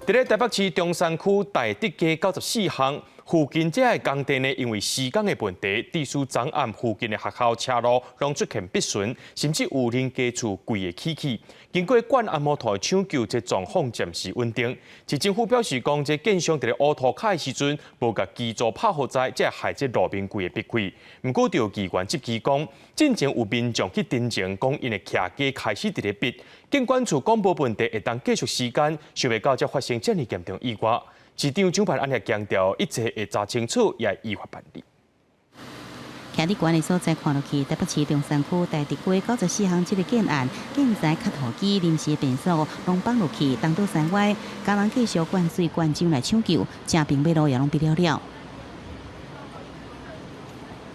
伫咧台北市中山区大德街94巷附近，这个工地呢，因为施工的问题，致使昨暗附近的学校车路拢出现逼顺，甚至有人家厝跪会起起。经过管安摩托抢救，这状况暂时稳定。市政府表示讲，这建商伫咧乌涂骹的时阵，无甲基座拍好在，才害这路面跪会逼开。不过，就议员执机讲，进前有民众去တင်情，讲因的徛家开始伫咧逼。监管处讲无问题，会当继续施工，想袂到才发生这么严重意外。市长蒋万安也强调，一切会查清楚，也会依法办理。徛伫悬的所在看落去，台北市中山区大直街94巷这个建案，建材卡土机临时变速拢放落去，东倒西歪，工人继续灌水灌井来抢救，正平马路也拢逼了了。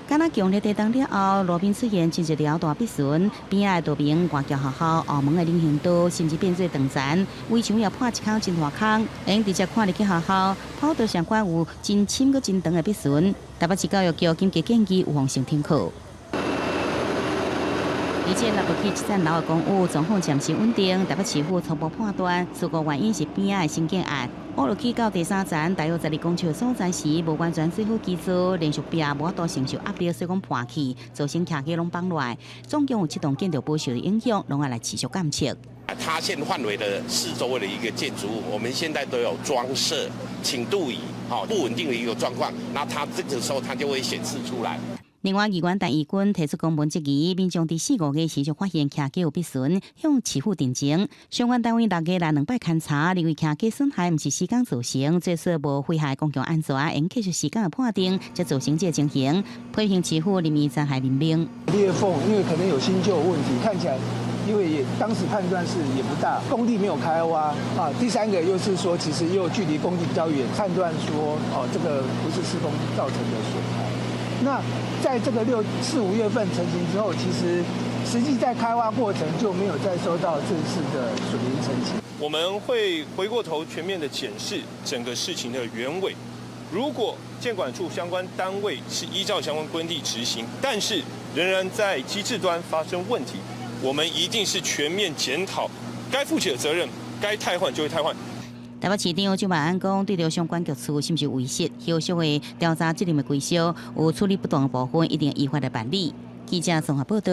敢若强烈地动了后，路边出现一条大逼顺，边仔的路边外桥学校后门的人行道，甚至变做长残，围墙也破一孔真大孔，用直接看入去学校，跑道上管有真深搁真长的逼顺。台北市教育局紧急建议有防性停课。而且落落去一层楼的公寓状况暂时稳定，台北市府初步判断事故原因是边仔的新建案。屋落去到第三层，大约12公尺的所在时，无完全做好基础，连续壁无法度承受压力，所以讲破去，造成徛家拢崩落来。总共有7栋建筑不受的影响，拢要来持续监测。塌陷范围的四周围的一个建筑物，我们现在都有装设倾度仪，不稳定的一个状况，那它这个时候它就会显示出来。另外，议员陈义军提出公文质疑，民众伫4、5月持续发现徛家有逼顺，向市府定情。相关单位6月来2摆勘查，认为徛家损害毋是施工造成，最少无危害公共安全，应继续施工的判定，才造成这个情形。批评市府任意残害民命。裂缝因为可能有新旧问题，看起来。因为当时判断是也不大，工地没有开挖啊。第三个又是说，其实又距离工地比较远，判断说这个不是施工造成的损害。那在这个4、5月份成型之后，其实实际在开挖过程就没有再收到正式的水泥成型。我们会回过头全面的检视整个事情的原委。如果建管处相关单位是依照相关规定执行，但是仍然在机制端发生问题。我们一定是全面检讨，该负起的责任，该汰换就会汰换。台北市长蒋万安讲，对着相关局处是不是违失，后续会调查责任的归属，有处理不当的部分，一定依法来办理。记者综合报道。